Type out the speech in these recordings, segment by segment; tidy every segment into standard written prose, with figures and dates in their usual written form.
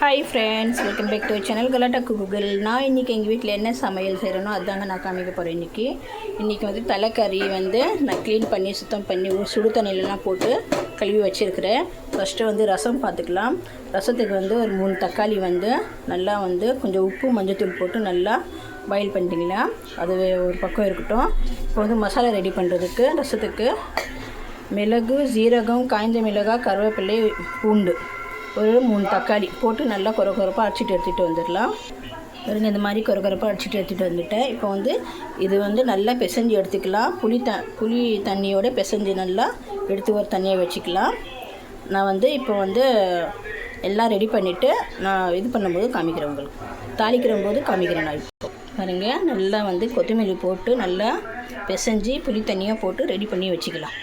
Hi friends, welcome back to channel Galatta Google. நான் இன்றைக்கி எங்கள் வீட்டில் என்ன சமையல் செய்கிறேனோ அதுதாங்க நான் காமிக்க போகிறேன். இன்றைக்கி வந்து தலைக்கறி வந்து நான் க்ளீன் பண்ணி சுத்தம் பண்ணி சுடு தண்ணியிலலாம் போட்டு கழுவி வச்சுருக்கிறேன். ஃபஸ்ட்டு வந்து ரசம் பார்த்துக்கலாம். ரசத்துக்கு வந்து ஒரு 3 தக்காளி வந்து நல்லா வந்து கொஞ்சம் உப்பு மஞ்சத்தூள் போட்டு நல்லா பாயில் பண்ணிட்டீங்களா, அது ஒரு பக்கம் இருக்கட்டும். இப்போ வந்து மசாலா ரெடி பண்ணுறதுக்கு ரசத்துக்கு மிளகு, ஜீரகம், காய்ந்த மிளகாய், கருவேப்பிலை, பூண்டு, ஒரு 3 தக்காளி போட்டு நல்லா கொரப்பாக அடிச்சிட்டு எடுத்துகிட்டு வந்துடலாம். பாருங்க, இந்த மாதிரி கொரப்பாக அடிச்சிட்டு எடுத்துகிட்டு வந்துட்டேன். இப்போ வந்து இது வந்து நல்லா பிசைஞ்சு எடுத்துக்கலாம். புளி தண்ணியோட பிசைஞ்சு நல்லா எடுத்து ஒரு தண்ணியை வச்சுக்கலாம். நான் வந்து இப்போ வந்து எல்லாம் ரெடி பண்ணிவிட்டு நான் இது பண்ணும்போது காமிக்கிறேன், உங்களுக்கு தாளிக்கிற போது காமிக்கிறேன். நான் இப்போ பாருங்கள், நல்லா வந்து கொத்தமல்லி போட்டு நல்லா பிசைஞ்சு புளி தண்ணியாக போட்டு ரெடி பண்ணி வச்சுக்கலாம்.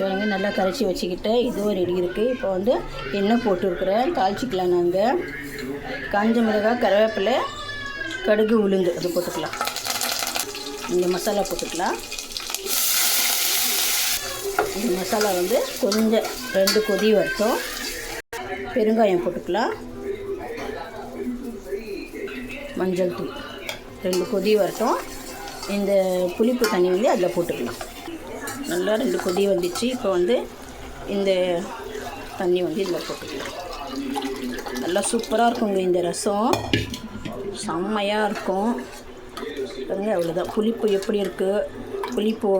பாருங்க, நல்லா கரைச்சி வச்சுக்கிட்டேன். இதுவும் ரெடி இருக்குது. இப்போ வந்து எண்ணெய் போட்டுருக்குறேன், தாளிச்சிக்கலாம். நாங்கள் காஞ்ச மிளகாய், கருவேப்பிலை, கடுகு, உளுந்து அது போட்டுக்கலாம். இந்த மசாலா போட்டுக்கலாம். இந்த மசாலா வந்து கொஞ்சம் 2 கொதி வரட்டும். பெருங்காயம் போட்டுக்கலாம். மஞ்சள் தூள் 2 கொதி வரட்டும். இந்த புளிப்பு தண்ணி வந்து அதில் போட்டுக்கலாம். நல்லா 2 கொதி வந்துச்சு. இப்போ வந்து இந்த தண்ணி வந்து இதில் போட்டுக்கலாம். நல்லா சூப்பராக இருக்குங்க இந்த ரசம், செம்மையாக இருக்கும். பாருங்க, அவ்வளோதான். புளிப்பு எப்படி இருக்குது, புளிப்பு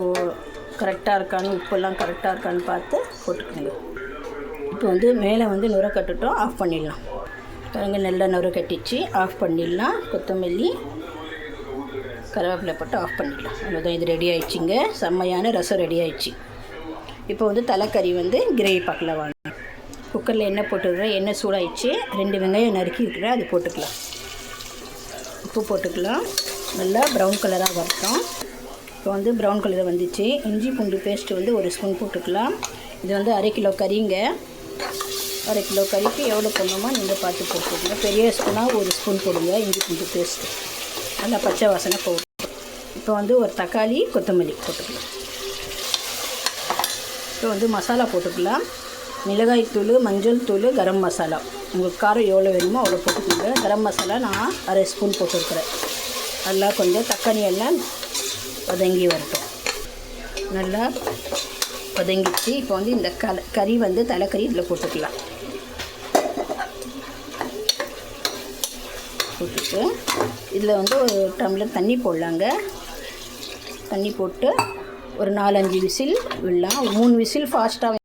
கரெக்டாக இருக்கான்னு, உப்பெல்லாம் கரெக்டாக இருக்கான்னு பார்த்து போட்டுக்கோங்க. இப்போ வந்து மேலே வந்து நுரை கட்டுட்டோம், ஆஃப் பண்ணிடலாம். பாருங்க, நல்லா நுரை கட்டிச்சு, ஆஃப் பண்ணிடலாம். கொத்தமல்லி, கருவேப்பிலை போட்டு ஆஃப் பண்ணிடலாம். அவ்வளோதான், இது ரெடி ஆகிடுச்சிங்க. செம்மையான ரசம் ரெடி ஆகிடுச்சு. இப்போ வந்து தலைக்கறி வந்து கிரேவி பார்க்கலாம் வாங்க. குக்கரில் எண்ணெய் போட்டுக்கிறேன். எண்ணெய் சூடாகிடுச்சு. 2 வெங்காயம் நறுக்கி இருக்கிறேன், அது போட்டுக்கலாம். உப்பு போட்டுக்கலாம். நல்லா ப்ரௌன் கலராக வரட்டும். இப்போ வந்து ப்ரௌன் கலராக வந்துச்சு. இஞ்சி பூண்டு பேஸ்ட்டு வந்து 1 ஸ்பூன் போட்டுக்கலாம். இது வந்து 1/2 கிலோ கறிங்க. 1/2 கிலோ கறிக்கு எவ்வளோ போடணுமோ நீங்கள் பார்த்து போட்டுக்கோங்க. பெரிய ஸ்பூனாக 1 ஸ்பூன் போடுங்க இஞ்சி பூண்டு பேஸ்ட்டு. நல்லா பச்சை வாசனை போகும். இப்போ வந்து ஒரு தக்காளி, கொத்தமல்லி போட்டுக்கலாம். இப்போ வந்து மசாலா போட்டுக்கலாம். மிளகாய் தூள், மஞ்சள் தூள், கரம் மசாலா. உங்களுக்கு காரம் எவ்வளோ வேணுமோ அவ்வளோ போட்டுக்கோங்க. கரம் மசாலா நான் 1/2 ஸ்பூன் போட்டுருக்குறேன். நல்லா கொஞ்சம் தக்காளி எல்லாம் வதங்கி வரட்டும். நல்லா வதங்கிச்சு. இப்போ வந்து இந்த கறி வந்து தலைக்கறி இதில் போட்டுக்கலாம். போட்டுட்டு இதில் வந்து ஒரு டம்ளர் தண்ணி போடலாங்க. தண்ணி போட்டு ஒரு 4-5 விசில் விடலாம். 3 விசில் ஃபாஸ்ட்டாக